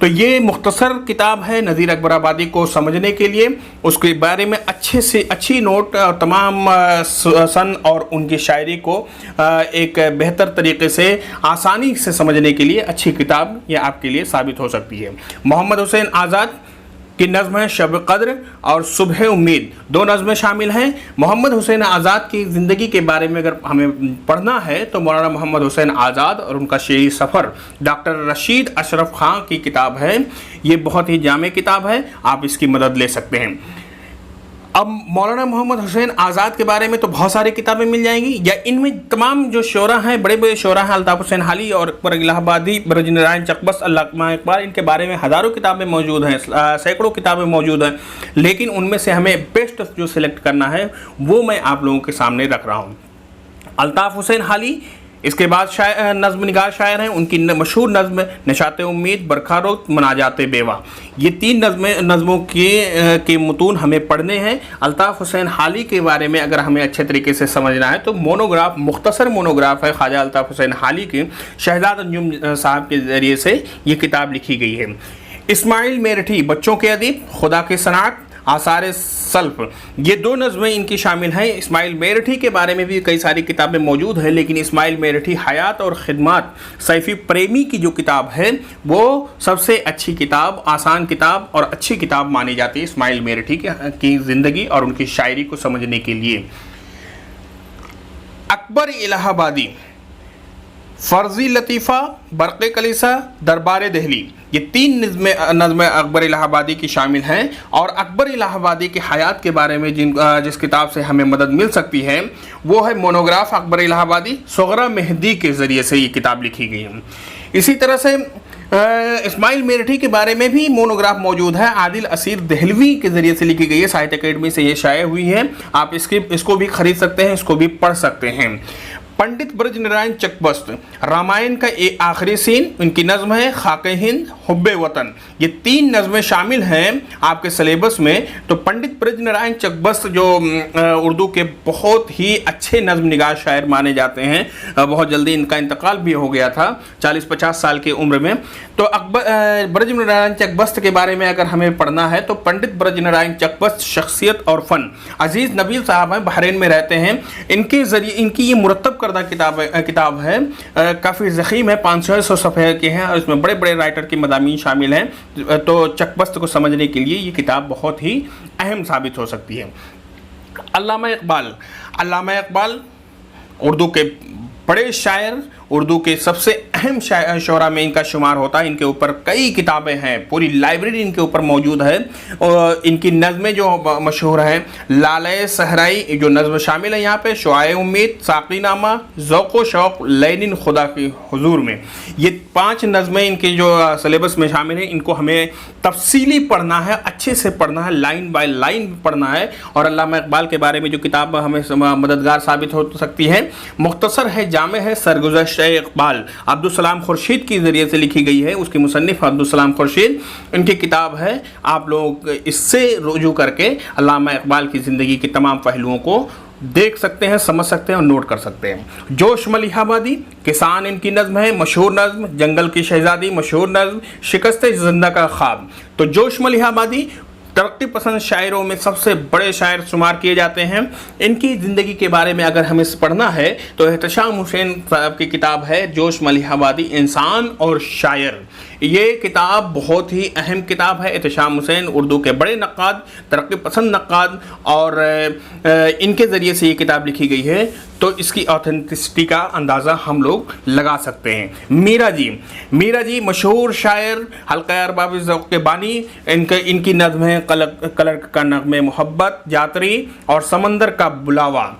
تو یہ مختصر کتاب ہے نذیر اکبر آبادی کو سمجھنے کے لیے، اس کے بارے میں اچھے سے اچھی نوٹ اور تمام سن اور ان کی شاعری کو ایک بہتر طریقے سے آسانی سے سمجھنے کے لیے اچھی کتاب یہ آپ کے لیے ثابت ہو سکتی ہے۔ محمد حسین آزاد کی نظم ہے شب قدر اور صبح امید، دو نظمیں شامل ہیں۔ محمد حسین آزاد کی زندگی کے بارے میں اگر ہمیں پڑھنا ہے تو مولانا محمد حسین آزاد اور ان کا شعری سفر ڈاکٹر رشید اشرف خان کی کتاب ہے۔ یہ بہت ہی جامع کتاب ہے، آپ اس کی مدد لے سکتے ہیں۔ اب مولانا محمد حسین آزاد کے بارے میں تو بہت ساری کتابیں مل جائیں گی، یا ان میں تمام جو شعراء ہیں، بڑے بڑے شعراء ہیں، الطاف حسین حالی اور اکبر الہ آبادی، برج نارائن چکبست، علامہ اقبال، ان کے بارے میں ہزاروں کتابیں موجود ہیں، سینکڑوں کتابیں موجود ہیں، لیکن ان میں سے ہمیں بیسٹ جو سلیکٹ کرنا ہے وہ میں آپ لوگوں کے سامنے رکھ رہا ہوں۔ الطاف حسین حالی اس کے بعد نظم نگار شاعر ہیں، ان کی مشہور نظم نشاط امید، برکھا روت، مناجات بیوہ، یہ تین نظموں کے متون ہمیں پڑھنے ہیں۔ الطاف حسین حالی کے بارے میں اگر ہمیں اچھے طریقے سے سمجھنا ہے تو مونوگراف، مختصر مونوگراف ہے خواجہ الطاف حسین حالی کے، شہزاد انجم صاحب کے ذریعے سے یہ کتاب لکھی گئی ہے۔ اسماعیل میرٹھی بچوں کے ادیب، خدا کی صنعت، آثار سلف، یہ دو نظمیں ان کی شامل ہیں۔ اسماعیل میرٹھی کے بارے میں بھی کئی ساری کتابیں موجود ہیں، لیکن اسماعیل میرٹھی حیات اور خدمات سیفی پریمی کی جو کتاب ہے وہ سب سے اچھی کتاب، آسان کتاب اور اچھی کتاب مانی جاتی ہے اسماعیل میرٹھی کی زندگی اور ان کی شاعری کو سمجھنے کے لیے۔ اکبر الہ آبادی، فرضی لطیفہ، برق کلیسا، دربار دہلی، یہ تین نظمیں اکبر الہ آبادی کی شامل ہیں، اور اکبر الہ آبادی کی حیات کے بارے میں جس کتاب سے ہمیں مدد مل سکتی ہے وہ ہے مونوگراف اکبر الہ آبادی، صغرا مہدی کے ذریعے سے یہ کتاب لکھی گئی ہے۔ اسی طرح سے اسماعیل میرٹھی کے بارے میں بھی مونوگراف موجود ہے، عادل اسیر دہلوی کے ذریعے سے لکھی گئی ہے، ساہتیہ اکیڈمی سے یہ شائع ہوئی ہے، آپ اس کو بھی خرید سکتے ہیں، اس کو بھی پڑھ سکتے ہیں۔ پنڈت برج نارائن چکبست، رامائن کا ایک آخری سین، ان کی نظم ہے خاک ہند، حب وطن، یہ تین نظمیں شامل ہیں آپ کے سلیبس میں۔ تو پنڈت برج نارائن چکبست جو اردو کے بہت ہی اچھے نظم نگار شاعر مانے جاتے ہیں، بہت جلدی ان کا انتقال بھی ہو گیا تھا 40-50 سال کی عمر میں، تو برج نارائن چکبست کے بارے میں اگر ہمیں پڑھنا ہے تو پنڈت برج نارائن چکبست شخصیت اور فن، عزیز نبیل صاحب ہیں، بحرین میں رہتے ہیں، ان کے ذریعے ان کی یہ مرتب کردہ کتاب ہے، کافی ضخیم ہے، 500 صفحے کے ہیں، اور اس میں بڑے بڑے رائٹر کی مضامین شامل ہیں، تو چکبست کو سمجھنے کے لیے یہ کتاب بہت ہی اہم ثابت ہو سکتی ہے۔ علامہ اقبال اردو کے بڑے شاعر، اردو کے سب سے اہم شعراء میں ان کا شمار ہوتا ہے، ان کے اوپر کئی کتابیں ہیں، پوری لائبریری ان کے اوپر موجود ہے، اور ان کی نظمیں جو مشہور ہیں، لالۂ صحرائی جو نظم شامل ہے یہاں پہ، شعاع امید، ساقی نامہ، ذوق و شوق، لینن خدا کی حضور میں، یہ 5 نظمیں ان کے جو سلیبس میں شامل ہیں، ان کو ہمیں تفصیلی پڑھنا ہے، اچھے سے پڑھنا ہے، لائن بائی لائن پڑھنا ہے، اور علامہ اقبال کے بارے میں جو کتاب ہمیں مددگار ثابت ہو سکتی ہے، مختصر ہے، جامع ہے، سرگزشت اقبال، عبدالسلام خورشید کے ذریعے سے لکھی گئی ہے، اس کی مصنف عبدالسلام خورشید، ان کی کتاب ہے، آپ لوگ اس سے رجوع کر کے علامہ اقبال کی زندگی کے تمام پہلوؤں کو دیکھ سکتے ہیں، سمجھ سکتے ہیں اور نوٹ کر سکتے ہیں۔ جوش ملیح آبادی، کسان ان کی نظم ہے، مشہور نظم، جنگل کی شہزادی، مشہور نظم، شکست زندہ کا خواب۔ تو جوش ملیح آبادی ترقی پسند شاعروں میں سب سے بڑے شاعر شمار کیے جاتے ہیں، ان کی زندگی کے بارے میں اگر ہمیں پڑھنا ہے تو احتشام حسین صاحب کی کتاب ہے جوش ملیح آبادی، انسان اور شاعر، یہ کتاب بہت ہی اہم کتاب ہے۔ احتشام حسین اردو کے بڑے نقاد، ترقی پسند نقاد، اور ان کے ذریعے سے یہ کتاب لکھی گئی ہے، تو اس کی آتھینٹسٹی کا اندازہ ہم لوگ لگا سکتے ہیں۔ میرا جی مشہور شاعر، حلقہ ارباب ذوق کے بانی، ان کی نظم ہے کلر کا نغمے محبت، جاتری اور سمندر کا بلاوا،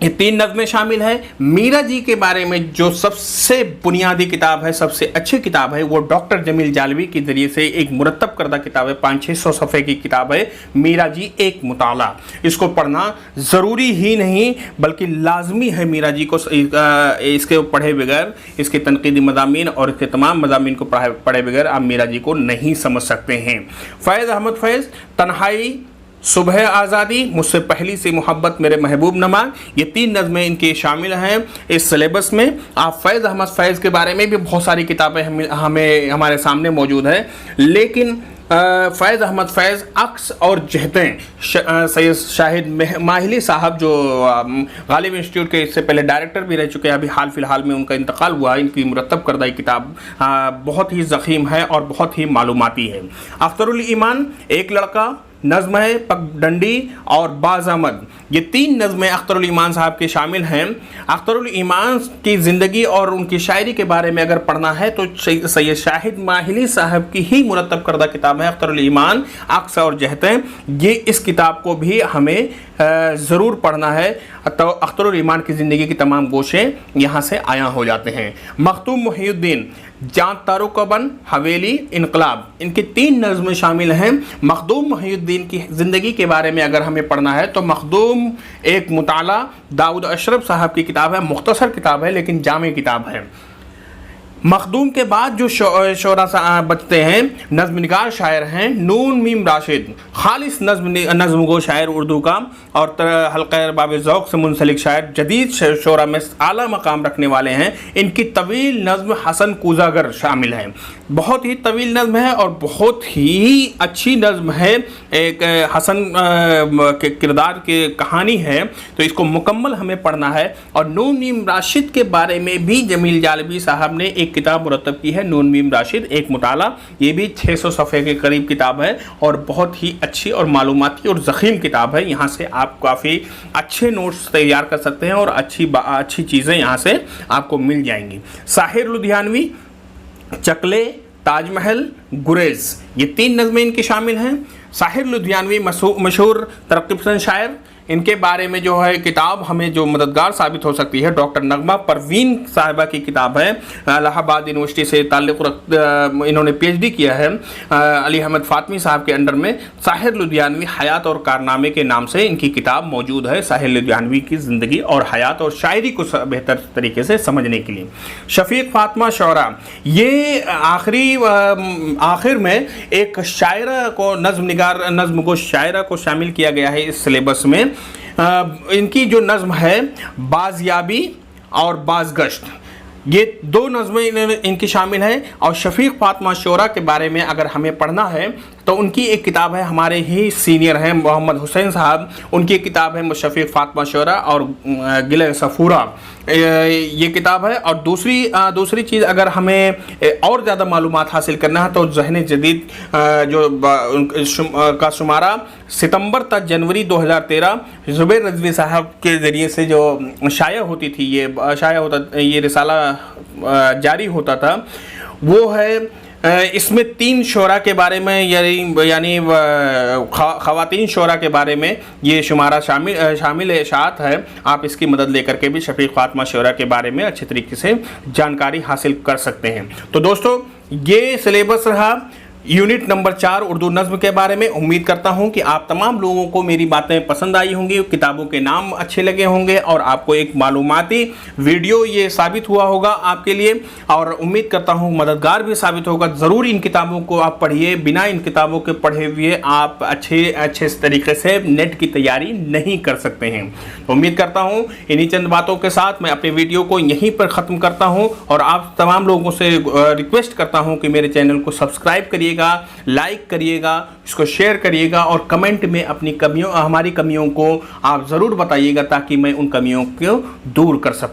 یہ 3 نظمیں شامل ہیں۔ میرا جی کے بارے میں جو سب سے بنیادی کتاب ہے، سب سے اچھی کتاب ہے، وہ ڈاکٹر جمیل جالوی کے ذریعے سے ایک مرتب کردہ کتاب ہے، 500-600 صفحے کی کتاب ہے، میرا جی ایک مطالعہ، اس کو پڑھنا ضروری ہی نہیں بلکہ لازمی ہے۔ میرا جی کو اس کے پڑھے بغیر، اس کے تنقیدی مضامین اور اس کے تمام مضامین کو پڑھے بغیر آپ میرا جی کو نہیں سمجھ سکتے ہیں۔ فیض احمد فیض، تنہائی، صبح آزادی، مجھ سے پہلی سی محبت، میرے محبوب نما، یہ 3 نظمیں ان کی شامل ہیں اس سلیبس میں۔ آپ فیض احمد فیض کے بارے میں بھی بہت ساری کتابیں ہمارے سامنے موجود ہیں، لیکن فیض احمد فیض عکس اور جہتیں سید شاہد ماہلی صاحب جو غالب انسٹیٹیوٹ کے اس سے پہلے ڈائریکٹر بھی رہ چکے ہیں، ابھی حال فی الحال میں ان کا انتقال ہوا، ان کی مرتب کردہ کتاب بہت ہی ضخیم ہے اور بہت ہی معلوماتی ہے۔ اختر الایمان، ایک لڑکا، نظم ہے پگ ڈنڈی اور باز احمد، یہ 3 نظمیں اختر الایمان صاحب کے شامل ہیں۔ اختر الایمان کی زندگی اور ان کی شاعری کے بارے میں اگر پڑھنا ہے تو سید شاہد ماہلی صاحب کی ہی مرتب کردہ کتاب ہے اختر الایمان عکس اور جہتیں، یہ اس کتاب کو بھی ہمیں ضرور پڑھنا ہے۔ تو اختر الایمان کی زندگی کی تمام گوشیں یہاں سے عیاں ہو جاتے ہیں۔ مختوم محی الدین، جان تارو کا بن، حویلی، انقلاب، ان کی 3 نظمیں شامل ہیں۔ مخدوم محی الدین کی زندگی کے بارے میں اگر ہمیں پڑھنا ہے تو مخدوم ایک مطالعہ داؤد اشرف صاحب کی کتاب ہے، مختصر کتاب ہے لیکن جامع کتاب ہے۔ مخدوم کے بعد جو شعراء بچتے ہیں، نظم نگار شاعر ہیں نون میم راشد، خالص نظم گو شاعر اردو کا اور حلقہ ارباب ذوق سے منسلک شاعر، جدید شعراء میں اعلیٰ مقام رکھنے والے ہیں۔ ان کی طویل نظم حسن کوزاگر شامل ہیں، بہت ہی طویل نظم ہے اور بہت ہی اچھی نظم ہے، ایک حسن کے کردار کی کہانی ہے، تو اس کو مکمل ہمیں پڑھنا ہے۔ اور نون میم راشد کے بارے میں بھی جمیل جالبی صاحب نے ایک کتاب مرتب کی ہے، نون میم راشد ایک مطالعہ، یہ بھی 600 صفحے کے قریب کتاب ہے اور بہت ہی اچھی اور معلوماتی اور ضخیم کتاب ہے۔ یہاں سے آپ کافی اچھے نوٹس تیار کر سکتے ہیں اور اچھی چیزیں یہاں سے آپ کو مل جائیں گی۔ ساحر لدھیانوی، چکلے، تاج محل، گریز، یہ 3 نظمیں ان کی شامل ہیں۔ ساحر لدھیانوی مشہور ترقی پسند شاعر، ان کے بارے میں جو ہے کتاب ہمیں جو مددگار ثابت ہو سکتی ہے، ڈاکٹر نغمہ پروین صاحبہ کی کتاب ہے، الہ آباد یونیورسٹی سے تعلق انہوں نے پی ایچ ڈی کیا ہے، علی احمد فاطمی صاحب کے انڈر میں۔ ساحر لدھیانوی حیات اور کارنامے کے نام سے ان کی کتاب موجود ہے، ساحر لدھیانوی کی زندگی اور حیات اور شاعری کو بہتر طریقے سے سمجھنے کے لیے۔ شفیق فاطمہ شعراء، یہ آخر میں ایک شاعرہ کو نظم گو شاعرہ کو شامل کیا گیا ہے اس سلیبس میں۔ ان کی جو نظم ہے بازیابی اور بازگشت، یہ 2 نظمیں ان کی شامل ہیں۔ اور شفیق فاطمہ شعراء کے بارے میں اگر ہمیں پڑھنا ہے تو ان کی ایک کتاب ہے، ہمارے ہی سینئر ہیں محمد حسین صاحب، ان کی کتاب ہے شفیق فاطمہ شعراء اور گلہ صفورہ، یہ کتاب ہے۔ اور دوسری چیز اگر ہمیں اور زیادہ معلومات حاصل کرنا ہے تو ذہن جدید جو کا شمارہ ستمبر تا جنوری 2013 زبیر رضوی صاحب کے ذریعے سے جو شائع ہوتی تھی، یہ رسالہ جاری ہوتا تھا، وہ ہے اس میں 3 شعراء کے بارے میں یعنی خواتین شعراء کے بارے میں یہ شمارہ شامل اشاعت ہے۔ آپ اس کی مدد لے کر کے بھی شفیق فاطمہ شعراء کے بارے میں اچھے طریقے سے جانکاری حاصل کر سکتے ہیں۔ تو دوستو، یہ سلیبس رہا یونٹ نمبر 4 اردو نظم کے بارے میں۔ امید کرتا ہوں کہ آپ تمام لوگوں کو میری باتیں پسند آئی ہوں گی، کتابوں کے نام اچھے لگے ہوں گے اور آپ کو ایک معلوماتی ویڈیو یہ ثابت ہوا ہوگا آپ کے لیے، اور امید کرتا ہوں مددگار بھی ثابت ہوگا۔ ضرور ان کتابوں کو آپ پڑھیے، بنا ان کتابوں کے پڑھے ہوئے آپ اچھے طریقے سے نیٹ کی تیاری نہیں کر سکتے ہیں۔ امید کرتا ہوں انہی چند باتوں کے ساتھ میں اپنے ویڈیو کو یہیں پر ختم کرتا ہوں، اور آپ تمام لوگوں سے ریکویسٹ کرتا ہوں کہ میرے چینل کو سبسکرائب کریے گا، لائک کریے گا، اس کو شیئر کریے گا، اور کمنٹ میں ہماری کمیوں کو آپ ضرور بتائیے گا تاکہ میں ان کمیوں کو دور کر سکوں۔